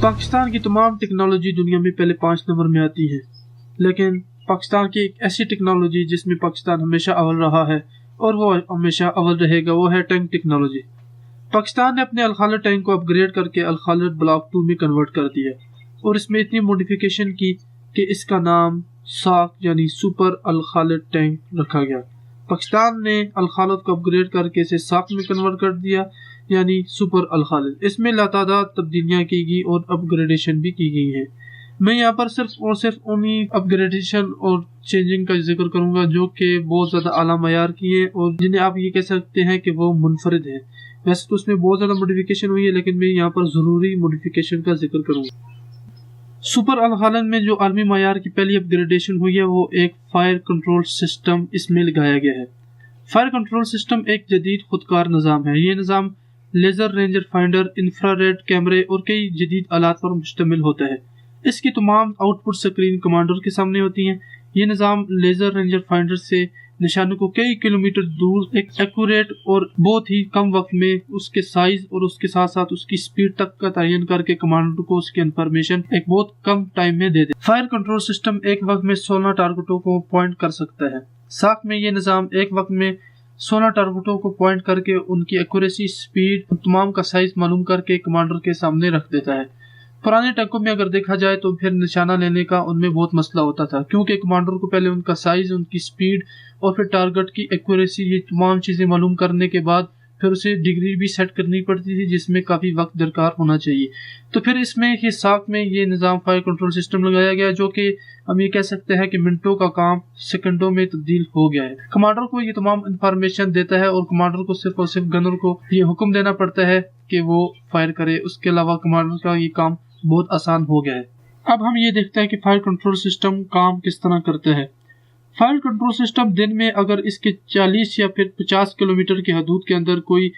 پاکستان کی تمام ٹیکنالوجی دنیا میں پہلے 5 نمبر میں آتی ہے، لیکن پاکستان کی ایک ایسی ٹیکنالوجی جس میں پاکستان ہمیشہ اول رہا ہے اور وہ ہمیشہ اول رہے گا، وہ ہے ٹینک ٹیکنالوجی۔ پاکستان نے اپنے الخالد ٹینک کو اپ گریڈ کر کے الخالد بلاک 2 میں کنورٹ کر دیا اور اس میں اتنی موڈیفیکیشن کی کہ اس کا نام ساک یعنی سپر الخالد ٹینک رکھا گیا۔ پاکستان نے الخالد کو اپ گریڈ کر کے اسے ساک میں کنورٹ کر دیا یعنی سپر الخالد۔ اس میں لاتعداد تبدیلیاں کی گئی اور اپ گریڈیشن بھی کی گئی ہیں۔ میں یہاں پر صرف انہی اپ گریڈیشن اور چینجنگ کا ذکر کروں گا جو کہ بہت زیادہ اعلیٰ معیار کی ہیں اور جنہیں آپ یہ کہہ سکتے ہیں کہ وہ منفرد ہیں۔ ویسے تو اس میں بہت زیادہ موڈیفیکیشن ہوئی ہے، لیکن میں یہاں پر ضروری موڈیفیکیشن کا ذکر کروں گا۔ سپر الخالد میں جو عالمی معیار کی پہلی اپ گریڈیشن ہوئی ہے وہ ایک فائر کنٹرول سسٹم اس میں لگایا گیا ہے۔ فائر کنٹرول سسٹم ایک جدید خودکار نظام ہے۔ یہ نظام لیزر رینجر فائنڈر، انفراریڈ کیمرے اور کئی جدید آلات پر مشتمل ہوتا ہے۔ اس کی تمام آؤٹ پٹ سکرین کمانڈر کے سامنے ہوتی ہیں۔ یہ نظام لیزر رینجر فائنڈر سے نشانوں کو کئی کلومیٹر دور ایک ایکوریٹ اور بہت ہی کم وقت میں اس کے سائز اور اس کے ساتھ ساتھ اس کی سپیڈ تک کا تعین کر کے کمانڈر کو اس کی انفارمیشن ایک بہت کم ٹائم میں دے دے۔ فائر کنٹرول سسٹم ایک وقت میں 16 ٹارگٹوں کو پوائنٹ کر سکتا ہے۔ ساک میں یہ نظام ایک وقت میں 16 ٹارگٹوں کو پوائنٹ کر کے ان کی ایکوریسی، سپیڈ، تمام کا سائز معلوم کر کے کمانڈر کے سامنے رکھ دیتا ہے۔ پرانے ٹینکوں میں اگر دیکھا جائے تو پھر نشانہ لینے کا ان میں بہت مسئلہ ہوتا تھا، کیونکہ کمانڈر کو پہلے ان کا سائز، ان کی سپیڈ اور پھر ٹارگٹ کی ایکوریسی، یہ تمام چیزیں معلوم کرنے کے بعد پھر اسے ڈگری بھی سیٹ کرنی پڑتی تھی جس میں کافی وقت درکار ہونا چاہیے۔ تو پھر اس میں یہ ساک میں یہ نظام فائر کنٹرول سسٹم لگایا گیا جو کہ ہم یہ کہہ سکتے ہیں کہ منٹوں کا کام سیکنڈوں میں تبدیل ہو گیا ہے۔ کمانڈر کو یہ تمام انفارمیشن دیتا ہے اور کمانڈر کو صرف اور صرف گنر کو یہ حکم دینا پڑتا ہے کہ وہ فائر کرے۔ اس کے علاوہ کمانڈر کا یہ کام بہت آسان ہو گیا ہے۔ اب ہم یہ دیکھتے ہیں کہ فائر کنٹرول سسٹم کام کس طرح کرتا ہے۔ فائر کنٹرول سسٹم دن میں اگر اس کے 40 یا پھر 50 کلومیٹر کی حدود کے اندر کوئی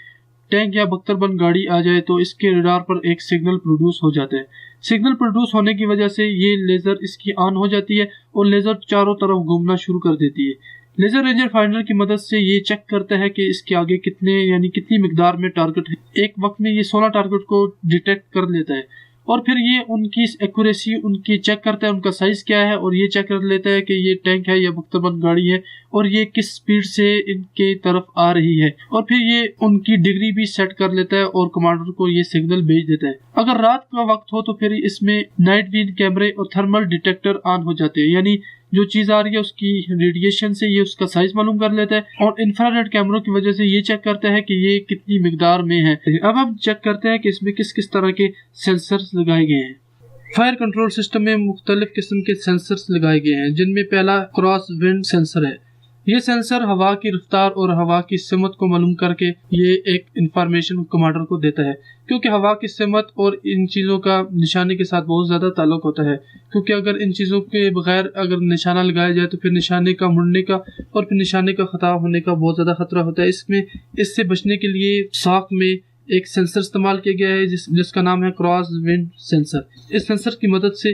ٹینک یا بختر بند گاڑی آ جائے تو اس کے ریڈار پر ایک سگنل پروڈیوس ہو جاتا ہے۔ سگنل پروڈیوس ہونے کی وجہ سے یہ لیزر اس کی آن ہو جاتی ہے اور لیزر چاروں طرف گھومنا شروع کر دیتی ہے۔ لیزر رینجر فائنڈر کی مدد سے یہ چیک کرتا ہے کہ اس کے آگے کتنی مقدار میں ٹارگٹ ہے۔ ایک وقت میں یہ 16 ٹارگٹ کو ڈیٹیکٹ کر لیتا ہے اور پھر یہ ان کی ایکوریسی ان کی چیک کرتا ہے، ان کا سائز کیا ہے، اور یہ چیک کر لیتا ہے کہ یہ ٹینک ہے یا بختر بند گاڑی ہے اور یہ کس سپیڈ سے ان کے طرف آ رہی ہے، اور پھر یہ ان کی ڈگری بھی سیٹ کر لیتا ہے اور کمانڈر کو یہ سگنل بھیج دیتا ہے۔ اگر رات کا وقت ہو تو پھر اس میں نائٹ ویژن کیمرے اور تھرمل ڈیٹیکٹر آن ہو جاتے ہیں، یعنی جو چیز آ رہی ہے اس کی ریڈیشن سے یہ اس کا سائز معلوم کر لیتا ہے، اور انفراریڈ کیمروں کی وجہ سے یہ چیک کرتا ہے کہ یہ کتنی مقدار میں ہے۔ اب ہم چیک کرتے ہیں کہ اس میں کس کس طرح کے سینسرز لگائے گئے ہیں۔ فائر کنٹرول سسٹم میں مختلف قسم کے سینسرز لگائے گئے ہیں، جن میں پہلا کراس ونڈ سینسر ہے۔ یہ سینسر ہوا کی رفتار اور ہوا کی سمت کو معلوم کر کے یہ ایک انفارمیشن کمانڈر کو دیتا ہے، کیونکہ ہوا کی سمت اور ان چیزوں کا نشانے کے ساتھ بہت زیادہ تعلق ہوتا ہے، کیونکہ اگر ان چیزوں کے بغیر اگر نشانہ لگایا جائے تو پھر نشانے کا مڑنے کا اور پھر نشانے کا خطا ہونے کا بہت زیادہ خطرہ ہوتا ہے۔ اس سے بچنے کے لیے ساک میں ایک سینسر استعمال کیا گیا ہے جس کا نام ہے کراس ونڈ سینسر۔ اس سینسر کی مدد سے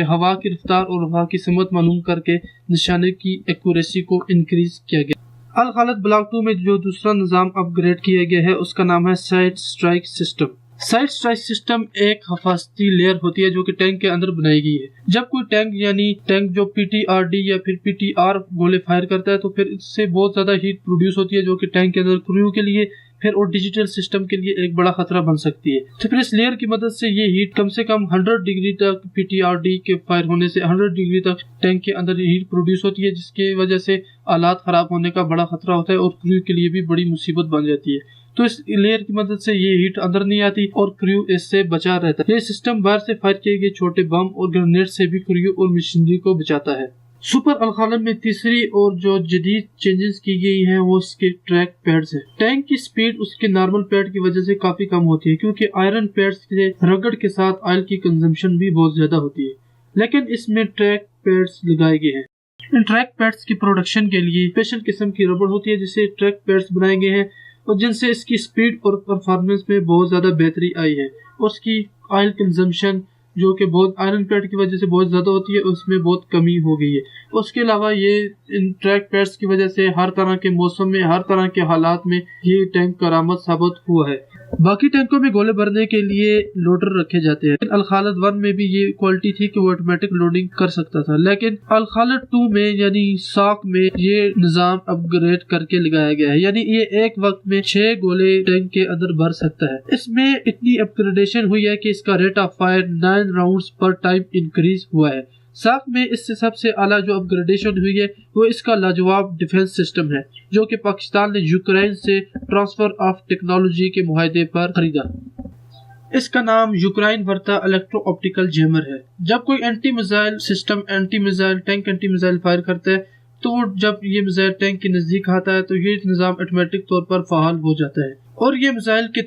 ہوا کی رفتار اور ہوا کی سمت معلوم کر کے نشانے کی ایکوریسی کو انکریز کیا گیا۔ الخالد بلاک 2 میں جو دوسرا نظام اپ گریڈ کیا گیا ہے اس کا نام ہے sight strike system. Sight strike system ایک حفاظتی لیئر ہوتی ہے جو کہ ٹینک کے اندر بنائی گئی ہے۔ جب کوئی ٹینک جو پی ٹی آر ڈی یا پھر پی ٹی آر گولے فائر کرتا ہے تو پھر اس سے بہت زیادہ ہیٹ پروڈیوس ہوتی ہے جو کہ ٹینک کے اندر کریو کے لیے پھر اور ڈیجیٹل سسٹم کے لیے ایک بڑا خطرہ بن سکتی ہے۔ تو پھر اس لیئر کی مدد سے یہ ہیٹ کم سے کم 100 ڈگری تک پی ٹی آر ڈی کے فائر ہونے سے 100 ڈگری تک ٹینک کے اندر ہیٹ پروڈیوس ہوتی ہے، جس کی وجہ سے آلات خراب ہونے کا بڑا خطرہ ہوتا ہے اور کریو کے لیے بھی بڑی مصیبت بن جاتی ہے۔ تو اس لیئر کی مدد سے یہ ہیٹ اندر نہیں آتی اور کریو اس سے بچا رہتا ہے۔ یہ سسٹم باہر سے فائر کیے گئے چھوٹے بم اور گرینیڈ سے بھی کریو اور مشینری کو بچاتا ہے۔ سپر الخالد میں تیسری اور جو جدید چینجز کی گئی ہیں وہ اس کے ٹریک پیڈز ہیں۔ ٹینک کی سپیڈ اس کے نارمل پیڈ کی وجہ سے کافی کم ہوتی ہے، کیونکہ آئرن پیڈز کے رگڑ کے ساتھ آئل کی کنزمپشن بھی بہت زیادہ ہوتی ہے، لیکن اس میں ٹریک پیڈز لگائے گئے ہیں۔ ان ٹریک پیڈز کی پروڈکشن کے لیے اسپیشل قسم کی ربڑ ہوتی ہے جسے ٹریک پیڈز بنائے گئے ہیں اور جن سے اس کی سپیڈ اور پرفارمنس میں بہت زیادہ بہتری آئی ہے، اور اس کی آئل کنزمپشن جو کہ بہت آئرن پیڈ کی وجہ سے بہت زیادہ ہوتی ہے اس میں بہت کمی ہو گئی ہے۔ اس کے علاوہ یہ ان ٹریک پیڈز کی وجہ سے ہر طرح کے موسم میں ہر طرح کے حالات میں یہ ٹینک کارآمد ثابت ہوا ہے۔ باقی ٹینکوں میں گولے بھرنے کے لیے لوڈر رکھے جاتے ہیں۔ الخالد 1 میں بھی یہ کوالٹی تھی کہ وہ آٹومیٹک لوڈنگ کر سکتا تھا، لیکن الخالد 2 میں یعنی ساک میں یہ نظام اپ گریڈ کر کے لگایا گیا ہے، یعنی یہ ایک وقت میں 6 گولے ٹینک کے اندر بھر سکتا ہے۔ اس میں اتنی اپ گریڈیشن ہوئی ہے کہ اس کا rate of fire 9 rounds per time increase ہوا ہے۔ ساک میں اس سے سب سے اعلیٰ جو اپ گریڈیشن ہوئی ہے وہ اس کا لاجواب ڈیفنس سسٹم ہے، جو کہ پاکستان نے یوکرین سے ٹرانسفر آف ٹیکنالوجی کے معاہدے پر خریدا۔ اس کا نام یوکرائن ورتا الیکٹرو آپٹیکل جیمر ہے۔ جب کوئی anti missile system anti missile fire کرتا ہے تو جب یہ میزائل ٹینک کے نزدیک آتا ہے تو یہ نظام آٹومیٹک طور پر فعال ہو جاتا ہے اور یہ میزائل کے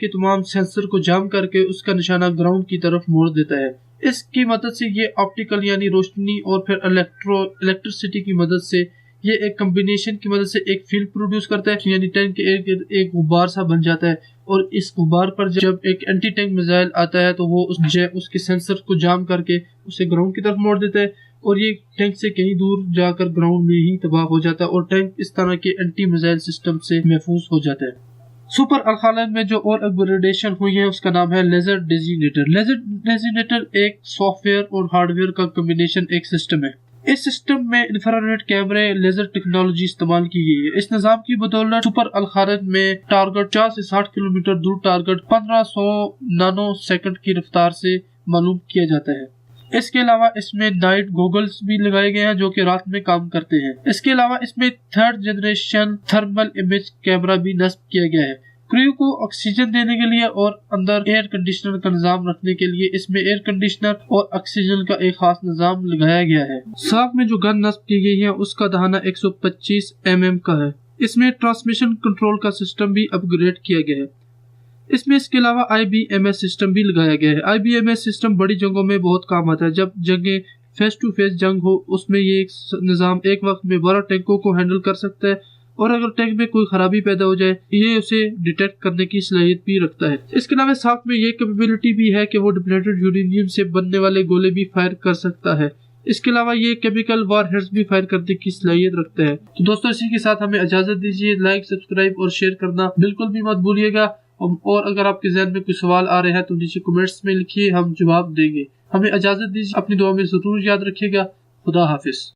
تمام سینسر کو جام کر کے اس کا نشانہ گراؤنڈ کی طرف موڑ دیتا ہے۔ اس کی مدد سے یہ آپٹیکل یعنی روشنی اور پھر الیکٹریسٹی کی مدد سے یہ ایک کمبینیشن کی مدد سے ایک فیلڈ پروڈیوس کرتا ہے، یعنی ٹینک کے ایک غبار سا بن جاتا ہے، اور اس غبار پر جب ایک اینٹی ٹینک میزائل آتا ہے تو وہ اس کے سینسر کو جام کر کے اسے گراؤنڈ کی طرف موڑ دیتا ہے اور یہ ٹینک سے کہیں دور جا کر گراؤنڈ میں ہی تباہ ہو جاتا ہے اور ٹینک اس طرح کے اینٹی میزائل سسٹم سے محفوظ ہو جاتا ہے۔ سپر الخالد میں جو اور اپگریڈیشن ہوئی ہے اس کا نام ہے لیزر ڈیزینیٹر۔ لیزر ڈیزینیٹر ایک سافٹ ویئر اور ہارڈ ویئر کا کمبینیشن ایک سسٹم ہے۔ اس سسٹم میں انفراریڈ کیمرے لیزر ٹیکنالوجی استعمال کی گئی ہے۔ اس نظام کی بدولت سپر الخالد میں ٹارگٹ 40 سے 60 کلومیٹر دور ٹارگٹ 1500 نانو سیکنڈ کی رفتار سے معلوم کیا جاتا ہے۔ اس کے علاوہ اس میں نائٹ گوگلز بھی لگائے گئے ہیں جو کہ رات میں کام کرتے ہیں۔ اس کے علاوہ اس میں 3rd generation thermal image camera بھی نصب کیا گیا ہے۔ کریو کو آکسیجن دینے کے لیے اور اندر ایئر کنڈیشنر کا نظام رکھنے کے لیے اس میں ایئر کنڈیشنر اور آکسیجن کا ایک خاص نظام لگایا گیا ہے۔ ساک میں جو گن نصب کی گئی ہے اس کا دہانہ 125 mm کا ہے۔ اس میں ٹرانسمیشن کنٹرول کا سسٹم بھی اپ گریڈ کیا گیا ہے۔ اس کے علاوہ IBMS سسٹم بھی لگایا گیا ہے۔ IBMS سسٹم بڑی جنگوں میں بہت کام آتا ہے۔ جب جنگیں فیس ٹو فیس جنگ ہو اس میں یہ نظام ایک وقت میں 12 ٹینکوں کو ہینڈل کر سکتا ہے، اور اگر ٹینک میں کوئی خرابی پیدا ہو جائے یہ اسے ڈیٹیکٹ کرنے کی صلاحیت بھی رکھتا ہے۔ اس کے علاوہ ساک میں یہ کیپیبلٹی بھی ہے کہ وہ ڈپلیٹڈ یورینیم سے بننے والے گولے بھی فائر کر سکتا ہے۔ اس کے علاوہ یہ کیمیکل وار ہیڈز بھی فائر کرنے کی صلاحیت رکھتا ہے۔ تو دوستو اسی کے ساتھ ہمیں اجازت دیجیے، لائک سبسکرائب اور شیئر کرنا بالکل بھی مت بھولیے گا، اور اگر آپ کے ذہن میں کوئی سوال آ رہے ہیں تو نیچے کمنٹس میں لکھیے، ہم جواب دیں گے۔ ہمیں اجازت دیجیے، اپنی دعا میں ضرور یاد رکھیے گا۔ خدا حافظ۔